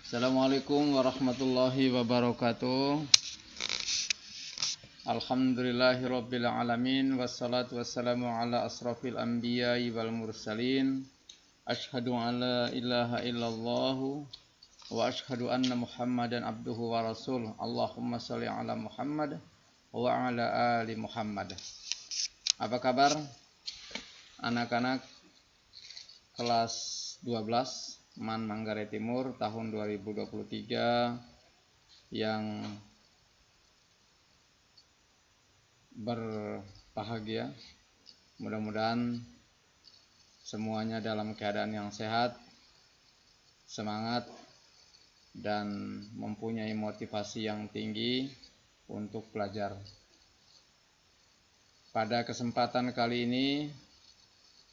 Assalamualaikum warahmatullahi wabarakatuh. Alhamdulillahirabbil alamin wassalatu wassalamu ala asrafil anbiya'i wal mursalin. Asyhadu an la ilaha illallah wa asyhadu anna Muhammadan abduhu wa rasuluh. Allahumma shalli ala Muhammad wa ala ali Muhammad. Apa kabar anak-anak kelas 12 MAN Manggarai Timur tahun 2023 yang berbahagia? Mudah-mudahan semuanya dalam keadaan yang sehat, semangat, dan mempunyai motivasi yang tinggi untuk belajar. Pada kesempatan kali ini,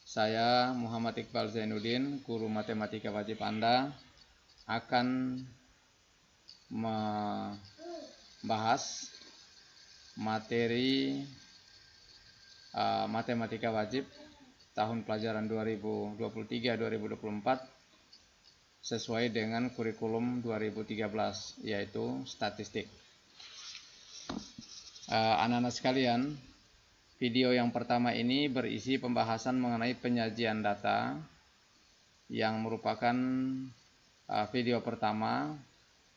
saya Muhammad Iqbal Zainuddin, guru matematika wajib Anda, akan membahas materi matematika wajib tahun pelajaran 2023-2024 sesuai dengan kurikulum 2013, yaitu statistik. Anak-anak sekalian, video yang pertama ini berisi pembahasan mengenai penyajian data yang merupakan video pertama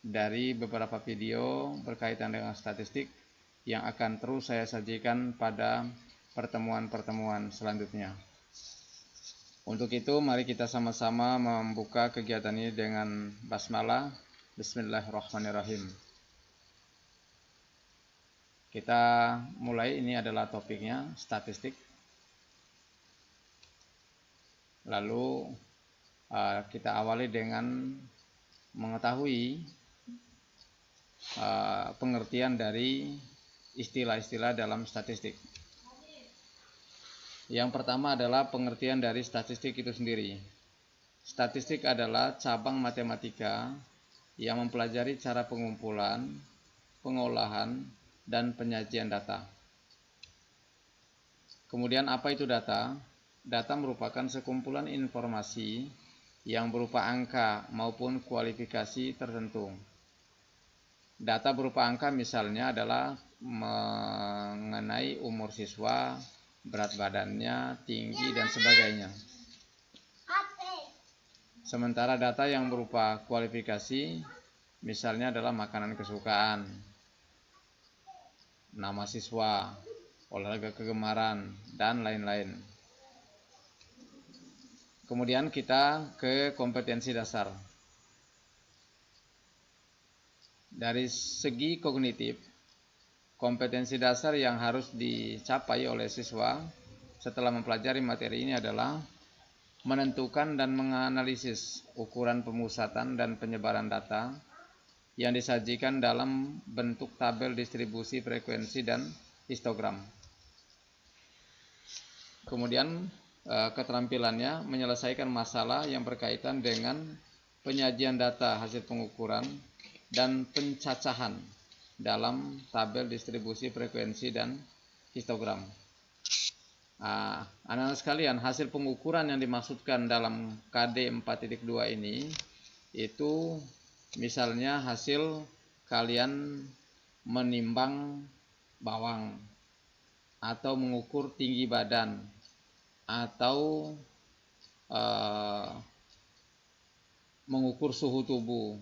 dari beberapa video berkaitan dengan statistik yang akan terus saya sajikan pada pertemuan-pertemuan selanjutnya. Untuk itu, mari kita sama-sama membuka kegiatan ini dengan basmalah. Bismillahirrahmanirrahim. Kita mulai, ini adalah topiknya, statistik. Lalu kita awali dengan mengetahui pengertian dari istilah-istilah dalam statistik. Yang pertama adalah pengertian dari statistik itu sendiri. Statistik adalah cabang matematika yang mempelajari cara pengumpulan, pengolahan, dan penyajian data. Kemudian apa itu data? Data merupakan sekumpulan informasi yang berupa angka maupun kualifikasi tertentu. Data berupa angka misalnya adalah mengenai umur siswa, berat badannya, tinggi, dan sebagainya. Sementara data yang berupa kualifikasi misalnya adalah makanan kesukaan, nama siswa, olahraga kegemaran, dan lain-lain. Kemudian kita ke kompetensi dasar. Dari segi kognitif, kompetensi dasar yang harus dicapai oleh siswa setelah mempelajari materi ini adalah menentukan dan menganalisis ukuran pemusatan dan penyebaran data yang disajikan dalam bentuk tabel distribusi frekuensi dan histogram. Kemudian keterampilannya menyelesaikan masalah yang berkaitan dengan penyajian data hasil pengukuran dan pencacahan dalam tabel distribusi frekuensi dan histogram. Anak-anak sekalian, hasil pengukuran yang dimaksudkan dalam KD 4.2 ini itu misalnya hasil kalian menimbang bawang, atau mengukur tinggi badan, atau mengukur suhu tubuh,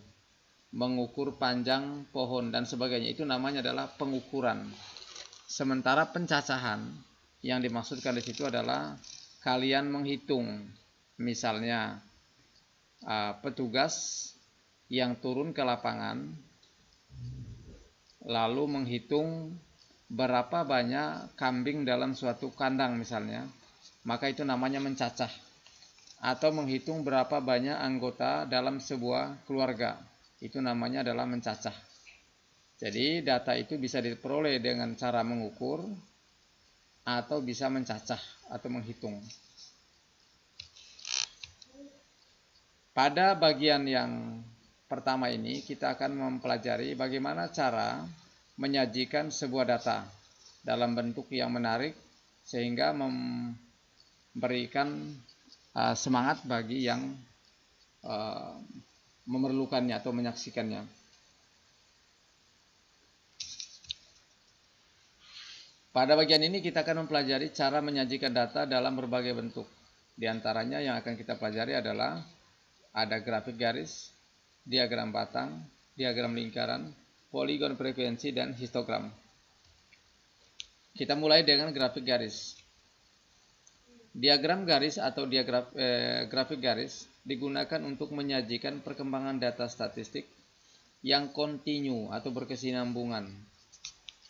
mengukur panjang pohon, dan sebagainya. Itu namanya adalah pengukuran. Sementara pencacahan yang dimaksudkan di situ adalah kalian menghitung, misalnya petugas yang turun ke lapangan lalu menghitung berapa banyak kambing dalam suatu kandang misalnya, maka itu namanya mencacah. Atau menghitung berapa banyak anggota dalam sebuah keluarga, itu namanya adalah mencacah. Jadi data itu bisa diperoleh dengan cara mengukur atau bisa mencacah atau menghitung. Pada bagian yang pertama ini kita akan mempelajari bagaimana cara menyajikan sebuah data dalam bentuk yang menarik sehingga memberikan semangat bagi yang memerlukannya atau menyaksikannya. Pada bagian ini kita akan mempelajari cara menyajikan data dalam berbagai bentuk. Di antaranya yang akan kita pelajari adalah ada grafik garis, diagram batang, diagram lingkaran, poligon frekuensi, dan histogram. Kita mulai dengan grafik garis. Diagram garis atau grafik garis digunakan untuk menyajikan perkembangan data statistik yang kontinu atau berkesinambungan.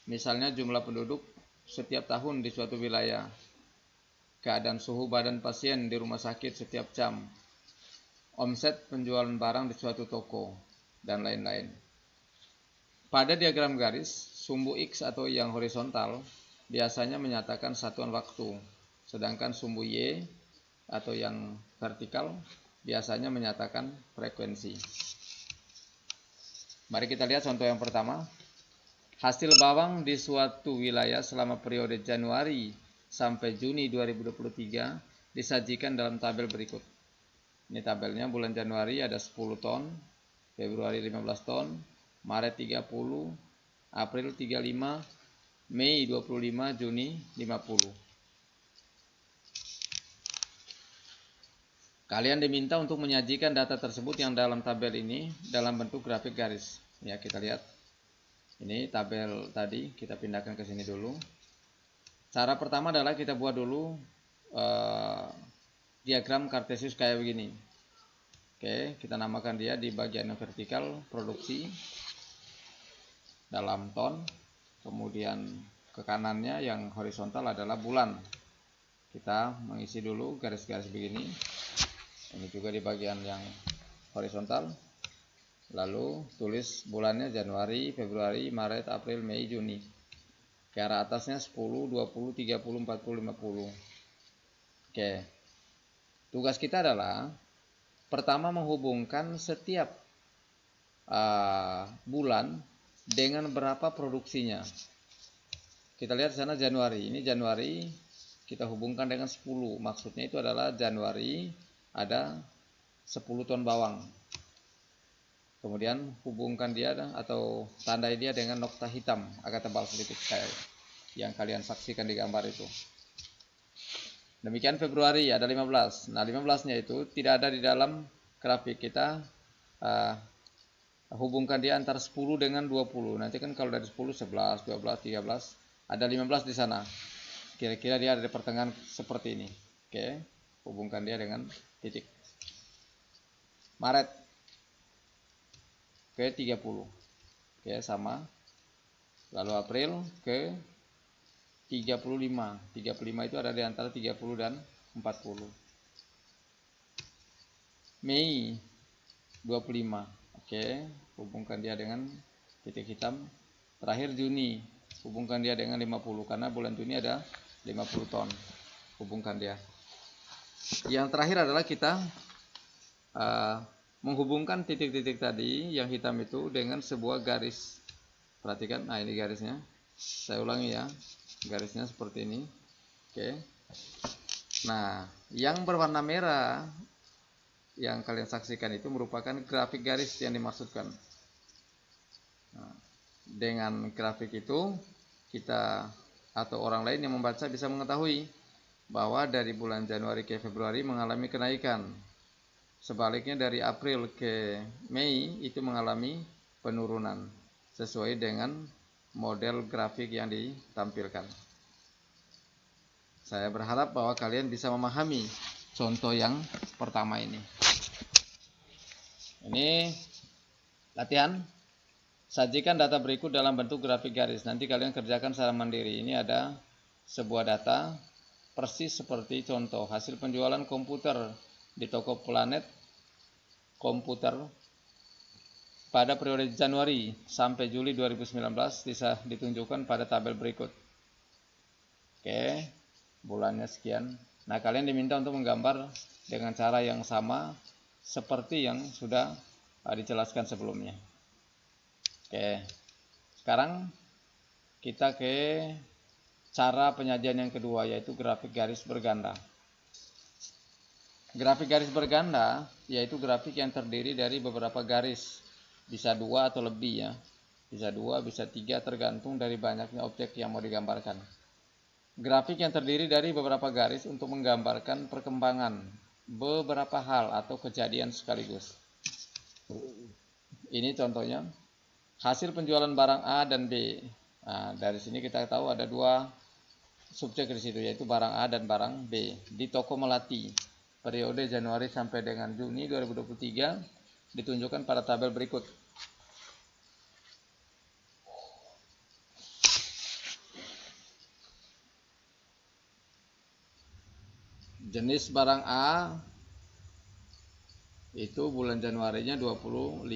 Misalnya jumlah penduduk setiap tahun di suatu wilayah, keadaan suhu badan pasien di rumah sakit setiap jam, omset penjualan barang di suatu toko, dan lain-lain. Pada diagram garis, sumbu X atau yang horizontal biasanya menyatakan satuan waktu, sedangkan sumbu Y atau yang vertikal biasanya menyatakan frekuensi. Mari kita lihat contoh yang pertama. Hasil bawang di suatu wilayah selama periode Januari sampai Juni 2023 disajikan dalam tabel berikut. Ini tabelnya, bulan Januari ada 10 ton, Februari 15 ton, Maret 30, April 35, Mei 25, Juni 50. Kalian diminta untuk menyajikan data tersebut yang dalam tabel ini dalam bentuk grafik garis. Ya, kita lihat. Ini tabel tadi, kita pindahkan ke sini dulu. Cara pertama adalah kita buat dulu diagram kartesius kayak begini. Oke, kita namakan dia di bagian vertikal produksi dalam ton. Kemudian ke kanannya yang horizontal adalah bulan. Kita mengisi dulu garis-garis begini. Ini juga di bagian yang horizontal. Lalu tulis bulannya Januari, Februari, Maret, April, Mei, Juni. Ke arah atasnya 10, 20, 30, 40, 50. Oke. Tugas kita adalah pertama menghubungkan setiap bulan dengan berapa produksinya. Kita lihat di sana Januari. Ini Januari kita hubungkan dengan 10. Maksudnya itu adalah Januari ada 10 ton bawang. Kemudian hubungkan dia atau tandai dia dengan nokta hitam agak tebal sedikit kayak yang kalian saksikan di gambar itu. Demikian Februari ada 15. Nah, 15-nya itu tidak ada di dalam grafik kita. Hubungkan dia antara 10 dengan 20. Nanti kan kalau dari 10, 11, 12, 13 ada 15 di sana. Kira-kira dia ada di pertengahan seperti ini. Oke, hubungkan dia dengan titik. Maret ke 30. Oke, sama. Lalu April ke 35. 35 itu ada di antara 30 dan 40. Mei 25. Oke, hubungkan dia dengan titik hitam. Terakhir Juni, hubungkan dia dengan 50 karena bulan Juni ada 50 ton. Hubungkan dia. Yang terakhir adalah kita menghubungkan titik-titik tadi yang hitam itu dengan sebuah garis. Perhatikan, nah ini garisnya. Saya ulangi ya, garisnya seperti ini. Oke. Nah, yang berwarna merah yang kalian saksikan itu merupakan grafik garis yang dimaksudkan. Nah, dengan grafik itu kita atau orang lain yang membaca bisa mengetahui bahwa dari bulan Januari ke Februari mengalami kenaikan. Sebaliknya dari April ke Mei itu mengalami penurunan sesuai dengan model grafik yang ditampilkan. Saya berharap bahwa kalian bisa memahami contoh yang pertama ini. Ini latihan. Sajikan data berikut dalam bentuk grafik garis. Nanti kalian kerjakan secara mandiri. Ini ada sebuah data persis seperti contoh hasil penjualan komputer di toko Planet Komputer pada periode Januari sampai Juli 2019 bisa ditunjukkan pada tabel berikut. Oke, bulannya sekian. Nah, kalian diminta untuk menggambar dengan cara yang sama seperti yang sudah dijelaskan sebelumnya. Oke, sekarang kita ke cara penyajian yang kedua, yaitu grafik garis berganda. Grafik garis berganda yaitu grafik yang terdiri dari beberapa garis, bisa 2 atau lebih ya, bisa 2, bisa 3 tergantung dari banyaknya objek yang mau digambarkan. Grafik yang terdiri dari beberapa garis untuk menggambarkan perkembangan beberapa hal atau kejadian sekaligus. Ini contohnya hasil penjualan barang A dan B. Nah, dari sini kita tahu ada dua subjek di situ, yaitu barang A dan barang B di toko Melati periode Januari sampai dengan Juni 2023 ditunjukkan pada tabel berikut. Jenis barang A itu bulan Januarinya 25,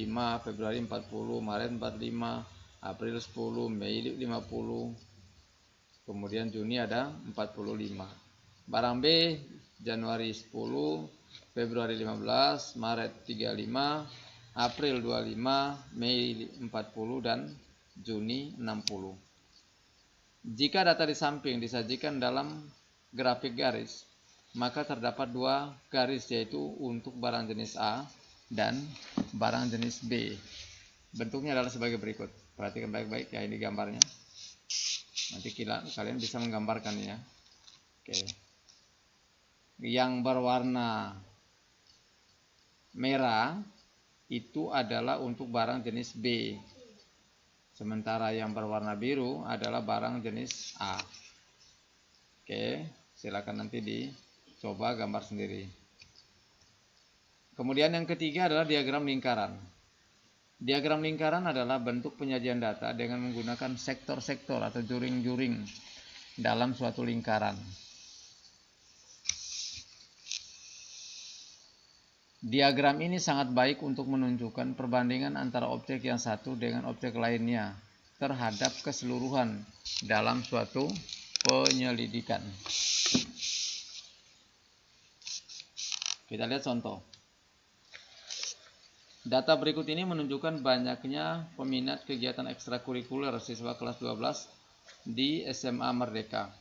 Februari 40, Maret 45, April 10, Mei 50, kemudian Juni ada 45. Barang B Januari 10, Februari 15, Maret 35, April 25, Mei 40 dan Juni 60. Jika data di samping disajikan dalam grafik garis, maka terdapat dua garis, yaitu untuk barang jenis A dan barang jenis B. Bentuknya adalah sebagai berikut. Perhatikan baik-baik ya, ini gambarnya. Nanti kalian bisa menggambarkannya. Oke. Yang berwarna merah itu adalah untuk barang jenis B. Sementara yang berwarna biru adalah barang jenis A. Oke, silakan nanti dicoba gambar sendiri. Kemudian yang ketiga adalah diagram lingkaran. Diagram lingkaran adalah bentuk penyajian data dengan menggunakan sektor-sektor atau juring-juring dalam suatu lingkaran. Diagram ini sangat baik untuk menunjukkan perbandingan antara objek yang satu dengan objek lainnya terhadap keseluruhan dalam suatu penyelidikan. Kita lihat contoh. Data berikut ini menunjukkan banyaknya peminat kegiatan ekstrakurikuler siswa kelas 12 di SMA Merdeka.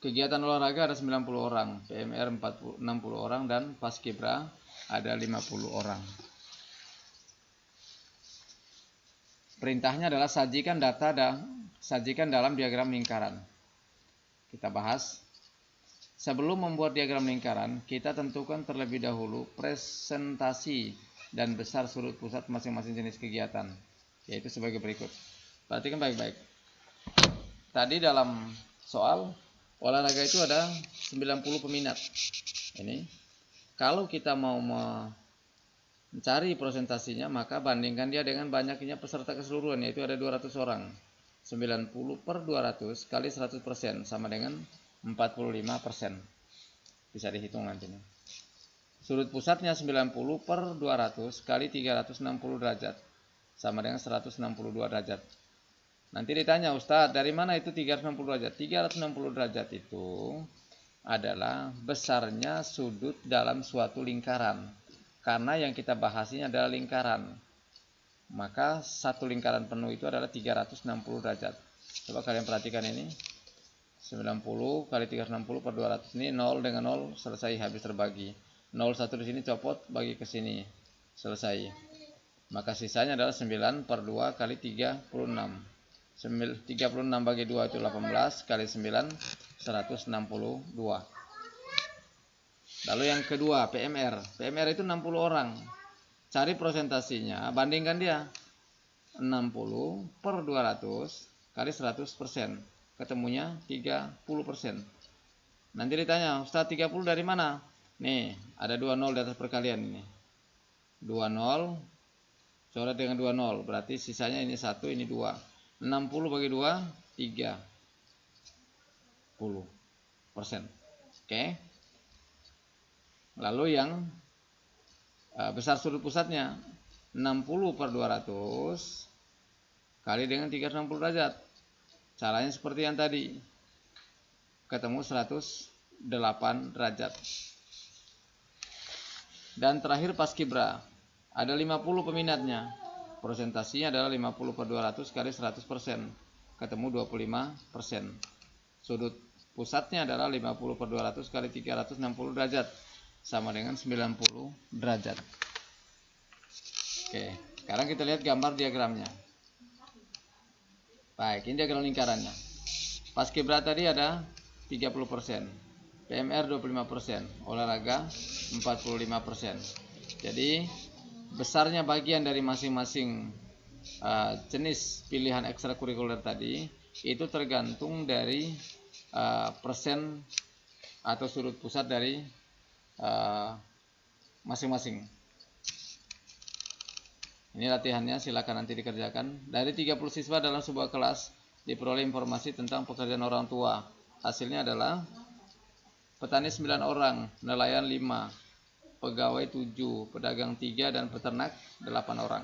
Kegiatan olahraga ada 90 orang, PMR 60 orang, dan Paskibra ada 50 orang. Perintahnya adalah sajikan data dan sajikan dalam diagram lingkaran. Kita bahas. Sebelum membuat diagram lingkaran, kita tentukan terlebih dahulu presentasi dan besar sudut pusat masing-masing jenis kegiatan, yaitu sebagai berikut. Perhatikan baik-baik. Tadi dalam soal olahraga itu ada 90 peminat. Ini kalau kita mau mencari presentasinya, maka bandingkan dia dengan banyaknya peserta keseluruhan, yaitu ada 200 orang. 90 per 200 kali 100% sama dengan 45%. Bisa dihitung nanti. Sudut pusatnya 90 per 200 kali 360 derajat sama dengan 162 derajat. Nanti ditanya, Ustadz, dari mana itu 360 derajat? 360 derajat itu adalah besarnya sudut dalam suatu lingkaran. Karena yang kita bahas ini adalah lingkaran. Maka satu lingkaran penuh itu adalah 360 derajat. Coba kalian perhatikan ini. 90 kali 360 per 200. Ini 0 dengan 0 selesai, habis terbagi. 01 di sini copot, bagi ke sini. Selesai. Maka sisanya adalah 9 per 2 kali 36. 36 bagi 2 itu 18 kali 9 162. Lalu yang kedua PMR. PMR itu 60 orang. Cari prosentasinya, bandingkan dia. 60 per 200 kali 100%. Ketemunya 30%. Nanti ditanya, Ustaz 30 dari mana? Nih, ada 2 nol di atas perkalian ini. 2 nol coret dengan 2 nol, berarti sisanya ini 1, ini 2. 60 bagi 2, 30%. Oke. Lalu yang besar sudut pusatnya 60 per 200 kali dengan 360 derajat. Caranya seperti yang tadi. Ketemu 108 derajat. Dan terakhir Paskibra. Ada 50 peminatnya. Presentasinya adalah 50 per 200 kali 100%. Ketemu 25%. Sudut pusatnya adalah 50 per 200 kali 360 derajat. sama dengan 90 derajat. Oke, sekarang kita lihat gambar diagramnya. Baik, ini diagram lingkarannya. Paskibra tadi ada 30%, PMR 25%, olahraga 45%. Jadi besarnya bagian dari masing-masing jenis pilihan ekstrakurikuler tadi itu tergantung dari persen atau sudut pusat dari masing-masing. Ini latihannya, silakan nanti dikerjakan. Dari 30 siswa dalam sebuah kelas diperoleh informasi tentang pekerjaan orang tua. Hasilnya adalah petani 9 orang, nelayan 5, pegawai 7, pedagang 3, dan peternak 8 orang.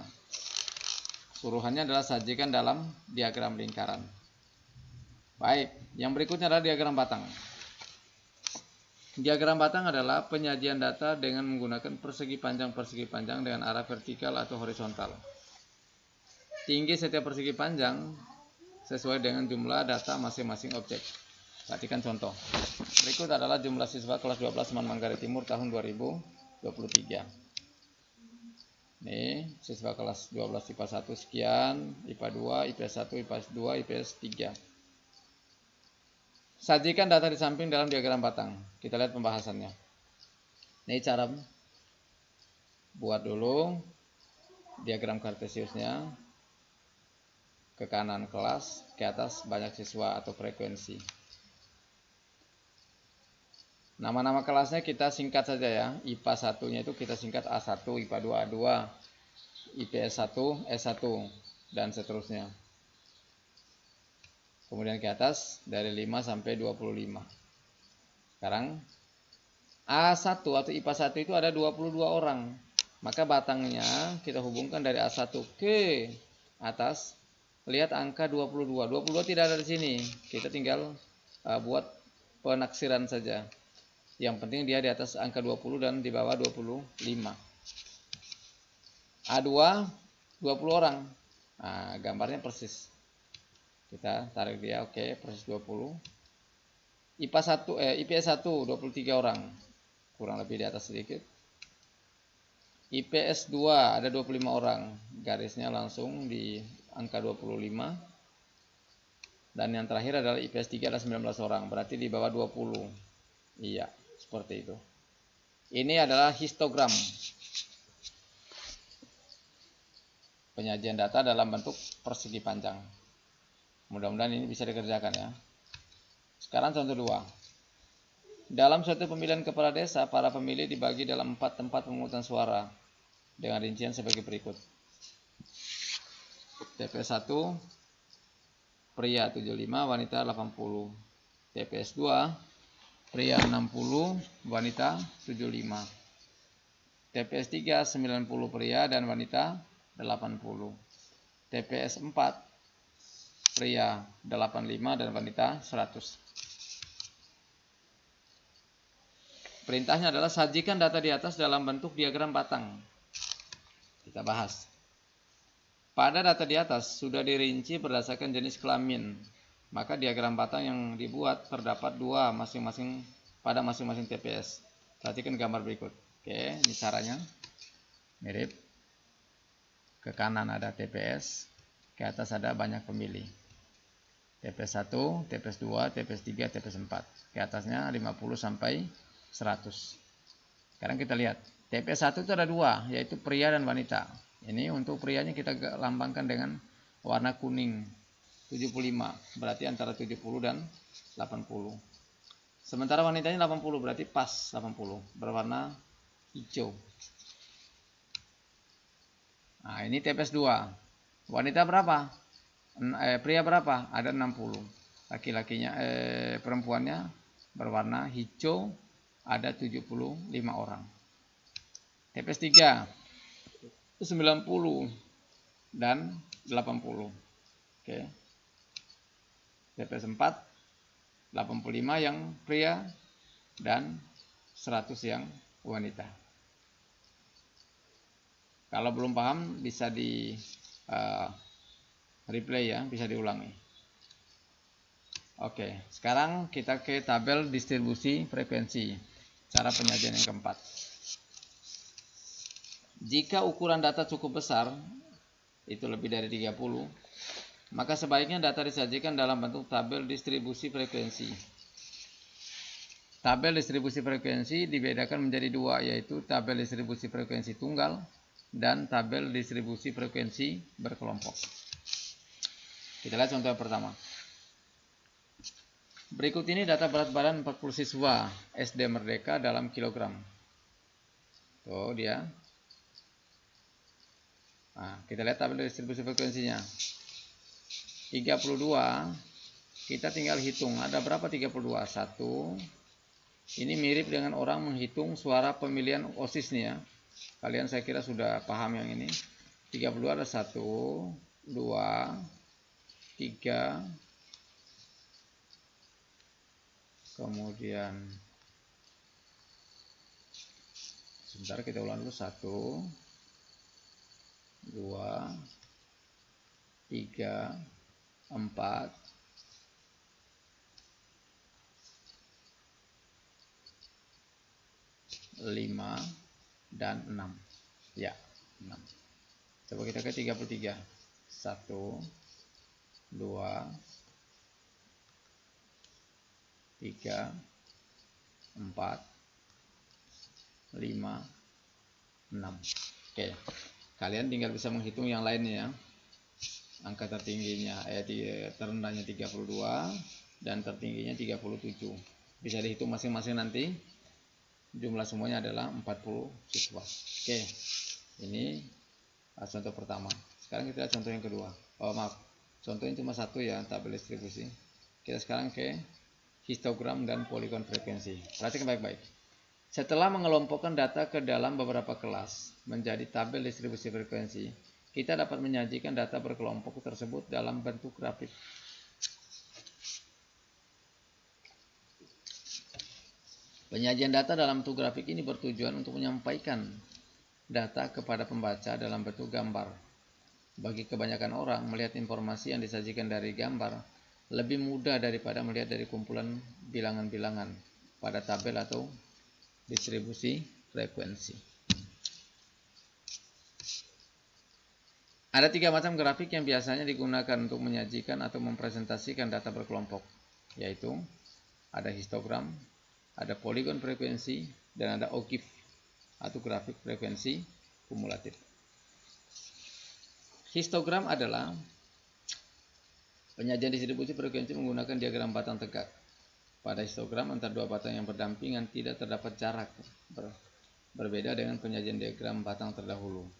Suruhannya adalah sajikan dalam diagram lingkaran. Baik, yang berikutnya adalah diagram batang. Diagram batang adalah penyajian data dengan menggunakan persegi panjang dengan arah vertikal atau horizontal. Tinggi setiap persegi panjang sesuai dengan jumlah data masing-masing objek. Perhatikan contoh. Berikut adalah jumlah siswa kelas 12 Taman Manggarai Timur tahun 2023. Nih, siswa kelas 12 IPA 1 sekian, IPA 2, IPS 1, IPS 2, IPS 3. Sajikan data di samping dalam diagram batang. Kita lihat pembahasannya. Ini cara buat dulu diagram kartesiusnya. Ke kanan kelas, ke atas banyak siswa atau frekuensi. Nama-nama kelasnya kita singkat saja ya. IPA 1-nya itu kita singkat A1, IPA 2 A2, IPS 1 S1, dan seterusnya. Kemudian ke atas dari 5 sampai 25. Sekarang A1 atau IPA 1 itu ada 22 orang. Maka batangnya kita hubungkan dari A1 ke atas. Lihat angka 22. 22 tidak ada di sini. Kita tinggal buat penaksiran saja. Yang penting dia di atas angka 20 dan di bawah 25. A2 20 orang. Nah, gambarnya persis. Kita tarik dia, oke, persis 20. IPA 1 IPS 1 23 orang. Kurang lebih di atas sedikit. IPS 2 ada 25 orang. Garisnya langsung di angka 25. Dan yang terakhir adalah IPS 3 ada 19 orang. Berarti di bawah 20. Iya, seperti itu. Ini adalah histogram. Penyajian data dalam bentuk persegi panjang. Mudah-mudahan ini bisa dikerjakan ya. Sekarang contoh 2. Dalam suatu pemilihan kepala desa, para pemilih dibagi dalam 4 tempat pemungutan suara dengan rincian sebagai berikut. TPS 1 pria 75, wanita 80. TPS 2 pria 60, wanita 75. TPS 3 90 pria dan wanita 80. TPS 4 pria 85 dan wanita 100. Perintahnya adalah sajikan data di atas dalam bentuk diagram batang. Kita bahas. Pada data di atas sudah dirinci berdasarkan jenis kelamin. Maka diagram batang yang dibuat terdapat 2 masing-masing pada masing-masing TPS. Perhatikan gambar berikut. Oke, ini caranya. Mirip. Ke kanan ada TPS, ke atas ada banyak pemilih. TPS 1, TPS 2, TPS 3, TPS 4. Ke atasnya 50 sampai 100. Sekarang kita lihat. TPS 1 itu ada 2, yaitu pria dan wanita. Ini untuk prianya kita lambangkan dengan warna kuning. 75, berarti antara 70 dan 80. Sementara wanitanya 80, berarti pas 80, berwarna hijau. Nah, ini TPS 2. Wanita berapa? Pria berapa? Ada 60. Laki-lakinya perempuannya berwarna hijau, ada 75 orang. TPS 3 90 dan 80. Oke. TPS 4 85 yang pria dan 100 yang wanita. Kalau belum paham bisa di replay ya, bisa diulangi. Oke, sekarang kita ke tabel distribusi frekuensi. Cara penyajian yang keempat. Jika ukuran data cukup besar, itu lebih dari 30, maka sebaiknya data disajikan dalam bentuk tabel distribusi frekuensi. Tabel distribusi frekuensi dibedakan menjadi dua, yaitu tabel distribusi frekuensi tunggal dan tabel distribusi frekuensi berkelompok. Kita lihat contoh yang pertama. Berikut ini data berat badan 40 siswa SD Merdeka dalam kilogram. Tuh dia. Nah, kita lihat tabel distribusi frekuensinya. 32, kita tinggal hitung. Ada berapa 32? 1. Ini mirip dengan orang menghitung suara pemilihan OSIS nih ya. Kalian saya kira sudah paham yang ini. 32 ada 1, 2, 3. Kemudian sebentar kita ulang dulu. 1, 2, 3, 4, 5 dan 6. Ya, 6. Coba kita ke 33. 1, 2, 3, 4, 5, 6. Oke. Kalian tinggal bisa menghitung yang lainnya ya. Angka tertingginya terendahnya 32 dan tertingginya 37. Bisa dihitung masing-masing nanti. Jumlah semuanya adalah 40 siswa. Oke, ini contoh pertama. Sekarang kita lihat contoh yang kedua. Oh maaf, contohnya cuma satu ya, tabel distribusi. Kita sekarang ke histogram dan poligon frekuensi. Perhatikan baik-baik. Setelah mengelompokkan data ke dalam beberapa kelas menjadi tabel distribusi frekuensi, kita dapat menyajikan data berkelompok tersebut dalam bentuk grafik. Penyajian data dalam bentuk grafik ini bertujuan untuk menyampaikan data kepada pembaca dalam bentuk gambar. Bagi kebanyakan orang, melihat informasi yang disajikan dari gambar lebih mudah daripada melihat dari kumpulan bilangan-bilangan pada tabel atau distribusi frekuensi. Ada 3 macam grafik yang biasanya digunakan untuk menyajikan atau mempresentasikan data berkelompok, yaitu ada histogram, ada poligon frekuensi, dan ada OGIF atau grafik frekuensi kumulatif. Histogram adalah penyajian distribusi frekuensi menggunakan diagram batang tegak. Pada histogram antara dua batang yang berdampingan tidak terdapat jarak, berbeda dengan penyajian diagram batang terdahulu.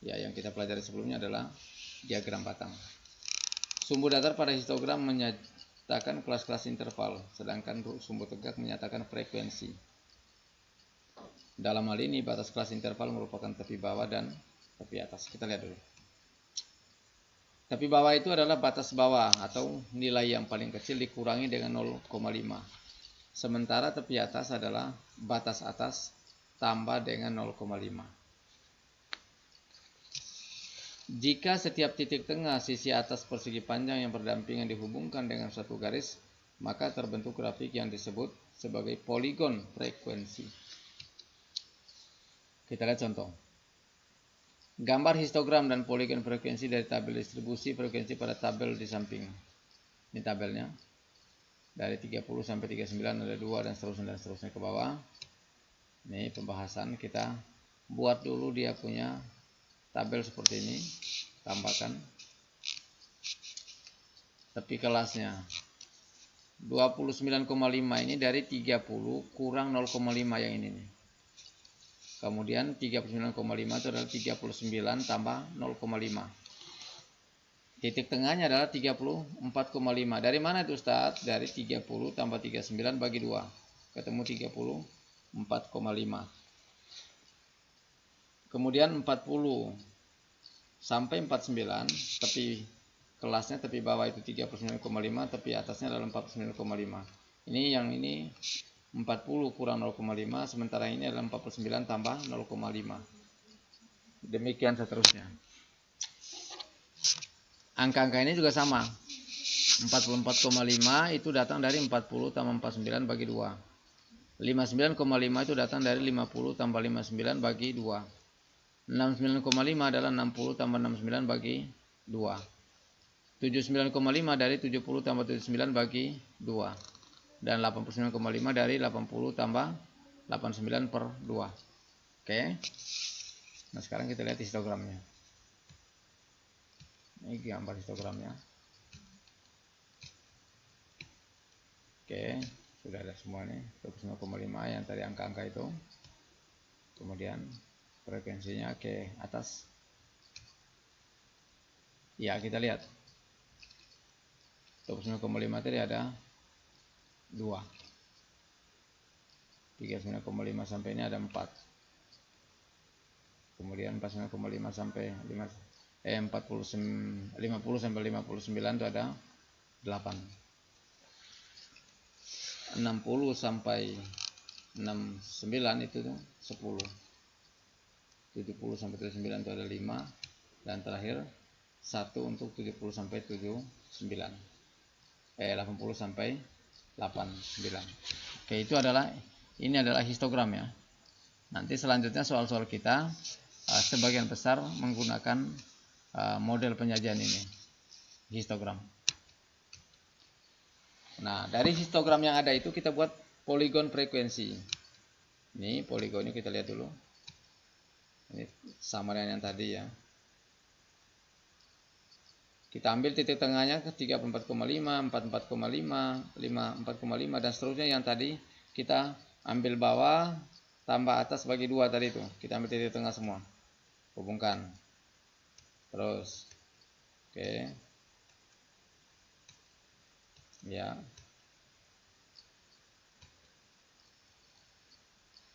Ya, yang kita pelajari sebelumnya adalah diagram batang. Sumbu datar pada histogram menyatakan kelas-kelas interval, sedangkan sumbu tegak menyatakan frekuensi. Dalam hal ini, batas kelas interval merupakan tepi bawah dan tepi atas. Kita lihat dulu. Tepi bawah itu adalah batas bawah atau nilai yang paling kecil dikurangi dengan 0,5. Sementara tepi atas adalah batas atas tambah dengan 0,5. Jika setiap titik tengah sisi atas persegi panjang yang berdampingan dihubungkan dengan suatu garis, maka terbentuk grafik yang disebut sebagai poligon frekuensi. Kita lihat contoh. Gambar histogram dan poligon frekuensi dari tabel distribusi frekuensi pada tabel di samping. Ini tabelnya. Dari 30 sampai 39 ada 2 dan seterusnya ke bawah. Ini pembahasan, kita buat dulu dia punya tabel seperti ini. Tambahkan tepi kelasnya 29,5 ini dari 30 kurang 0,5 yang ini nih. Kemudian 39,5 itu adalah 39 tambah 0,5. Titik tengahnya adalah 34,5. Dari mana itu Ustaz? Dari 30 tambah 39 bagi 2. Ketemu 34,5. Kemudian 40 sampai 49, tepi kelasnya tepi bawah itu 39,5, tepi atasnya adalah 49,5. Ini yang ini 40 kurang 0,5, sementara ini adalah 49 tambah 0,5. Demikian seterusnya. Angka-angka ini juga sama. 44,5 itu datang dari 40 tambah 49 bagi 2. 59,5 itu datang dari 50 tambah 59 bagi 2. 69,5 adalah 60 tambah 69 bagi 2. 79,5 dari 70 tambah 79 bagi 2. Dan 89,5 dari 80 tambah 89 per 2. Oke. Nah sekarang kita lihat histogramnya. Ini gambar histogramnya. Oke, sudah ada semua nih. 29,5 yang tadi angka-angka itu. Kemudian frekuensinya ke atas. Ya, kita lihat. 29,5 tadi ada 2. 39,5 sampai ini ada 4. Kemudian 49,5 sampai 50 sampai 59 itu ada 8. 60 sampai 69 itu 10. 70 sampai 79 itu ada 5. Dan terakhir 1 untuk 70 sampai 79. 80 sampai 89. Oke, ini adalah histogram ya. Nanti selanjutnya soal-soal kita sebagian besar menggunakan model penyajian ini, histogram. Nah, dari histogram yang ada itu kita buat poligon frekuensi. Ini poligonnya kita lihat dulu. Ini sama dengan yang tadi ya. Kita ambil titik tengahnya ke 34,5, 44,5, 54,5 dan seterusnya yang tadi kita ambil bawah tambah atas bagi 2 tadi itu. Kita ambil titik tengah semua. Hubungkan. Terus. Oke. Ya.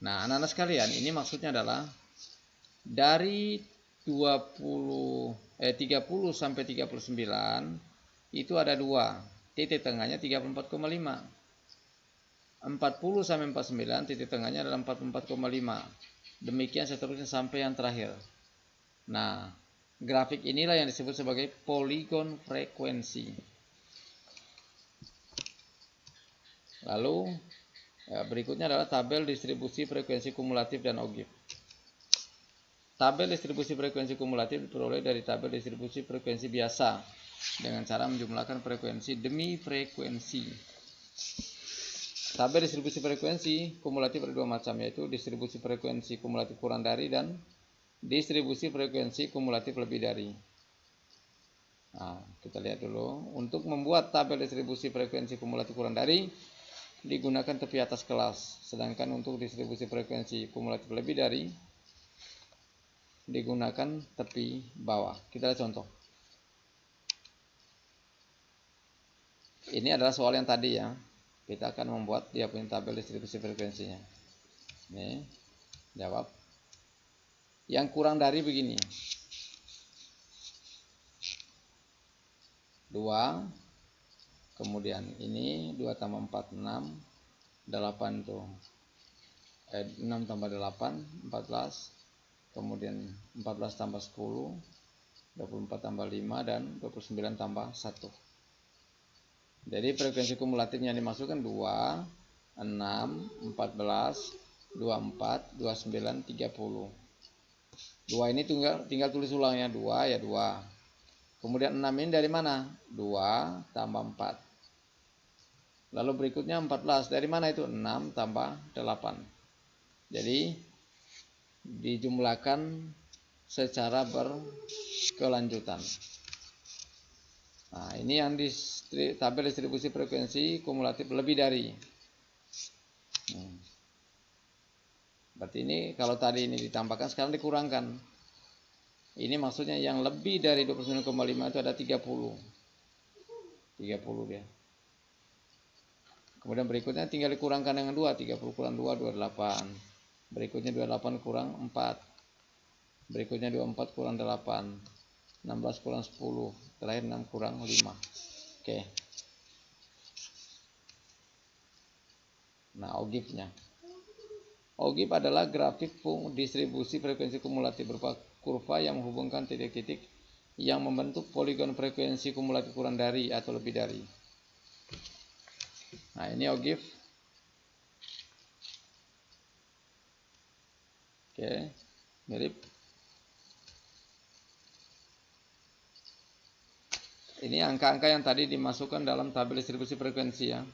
Nah, anak-anak sekalian, ini maksudnya adalah dari 30 sampai 39 itu ada 2. Titik tengahnya 34,5. 40 sampai 49 titik tengahnya adalah 44,5. Demikian seterusnya sampai yang terakhir. Nah, grafik inilah yang disebut sebagai poligon frekuensi. Lalu berikutnya adalah tabel distribusi frekuensi kumulatif dan ogive. Tabel distribusi frekuensi kumulatif diperoleh dari tabel distribusi frekuensi biasa dengan cara menjumlahkan frekuensi demi frekuensi. Tabel distribusi frekuensi kumulatif ada 2 macam, yaitu distribusi frekuensi kumulatif kurang dari dan distribusi frekuensi kumulatif lebih dari. Nah, kita lihat dulu. Untuk membuat tabel distribusi frekuensi kumulatif kurang dari digunakan tepi atas kelas, sedangkan untuk distribusi frekuensi kumulatif lebih dari digunakan tepi bawah. Kita lihat contoh. Ini adalah soal yang tadi ya. Kita akan membuat dia punya tabel distribusi frekuensinya. Nih, jawab. Yang kurang dari begini. 2. Kemudian ini 2 tambah 4, 6. 8 tuh. 6 tambah 8, 14. Kemudian 14 tambah 10. 24 tambah 5 dan 29 tambah 1. Jadi frekuensi kumulatifnya dimasukkan 2, 6, 14, 24, 29, 30. 2 ini tinggal tulis ulangnya 2 ya 2. Kemudian 6 ini dari mana? 2 tambah 4. Lalu berikutnya 14. Dari mana itu? 6 tambah 8. Jadi dijumlahkan secara berkelanjutan. Nah, ini yang di tabel distribusi frekuensi kumulatif lebih dari. Berarti ini kalau tadi ini ditambahkan, sekarang dikurangkan. Ini maksudnya yang lebih dari 29,5 itu ada 30. 30 dia. Kemudian berikutnya tinggal dikurangkan dengan 2. 30 kurang 2, 28. Berikutnya 28 kurang 4. Berikutnya 24 kurang 8. 16 kurang 10. Terakhir 6 kurang 5. Oke. Nah, ogive-nya. Ogive adalah grafik distribusi frekuensi kumulatif berupa kurva yang menghubungkan titik-titik yang membentuk poligon frekuensi kumulatif kurang dari atau lebih dari. Nah, ini ogive. Oke, mirip. Ini angka-angka yang tadi dimasukkan dalam tabel distribusi frekuensi ya.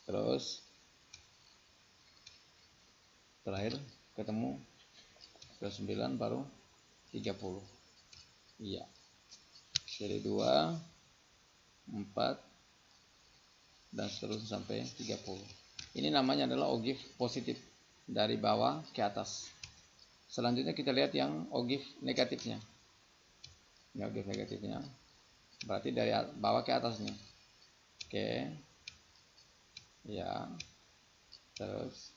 Terus terakhir ketemu 29 baru 30. Iya. Jadi 2, 4 dan seterusnya sampai 30. Ini namanya adalah ogive positif dari bawah ke atas. Selanjutnya kita lihat yang ogive negatifnya. Ini ogive negatifnya. Berarti dari bawah ke atasnya. Oke. Ya. Terus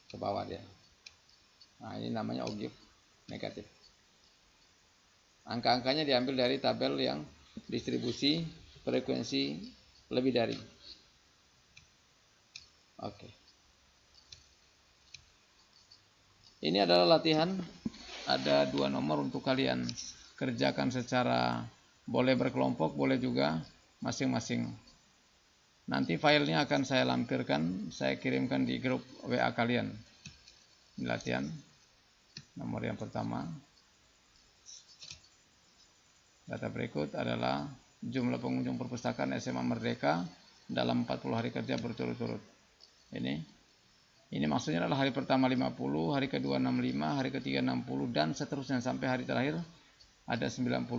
ke bawah dia. Nah, ini namanya ogive negatif. Angka-angkanya diambil dari tabel yang distribusi frekuensi lebih dari. Oke. Ini adalah latihan. Ada 2 nomor untuk kalian kerjakan secara boleh berkelompok, boleh juga masing-masing. Nanti filenya akan saya lampirkan, saya kirimkan di grup WA kalian. Ini latihan nomor yang pertama. Data berikut adalah jumlah pengunjung perpustakaan SMA Merdeka dalam 40 hari kerja berturut-turut. Ini maksudnya adalah hari pertama 50, hari kedua 65, hari ketiga 60, dan seterusnya sampai hari terakhir ada 96.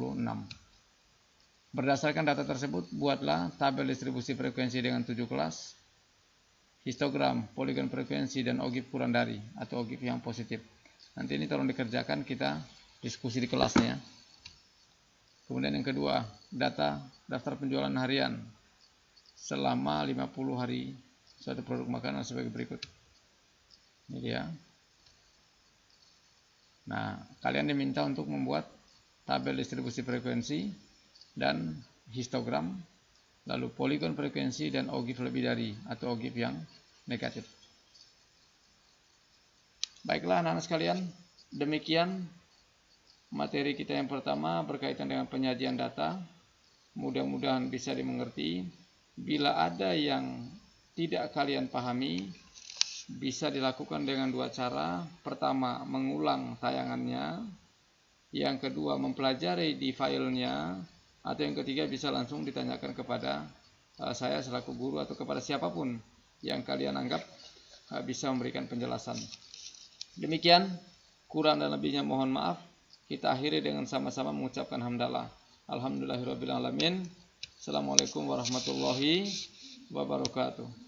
Berdasarkan data tersebut, buatlah tabel distribusi frekuensi dengan 7 kelas, histogram, poligon frekuensi, dan ogive kurang dari atau ogive yang positif. Nanti ini tolong dikerjakan, kita diskusi di kelasnya. Kemudian yang kedua, data daftar penjualan harian selama 50 hari suatu produk makanan sebagai berikut. Ini dia. Nah, kalian diminta untuk membuat tabel distribusi frekuensi dan histogram, lalu poligon frekuensi dan ogive lebih dari atau ogive yang negatif. Baiklah anak-anak sekalian, demikian materi kita yang pertama berkaitan dengan penyajian data. Mudah-mudahan bisa dimengerti. Bila ada yang tidak kalian pahami, bisa dilakukan dengan 2 cara. Pertama, mengulang tayangannya. Yang kedua, mempelajari di filenya. Atau yang ketiga, bisa langsung ditanyakan kepada saya selaku guru atau kepada siapapun yang kalian anggap bisa memberikan penjelasan. Demikian, kurang dan lebihnya mohon maaf. Kita akhiri dengan sama-sama mengucapkan hamdalah. Alhamdulillahirabbil alamin. Assalamualaikum warahmatullahi wabarakatuh.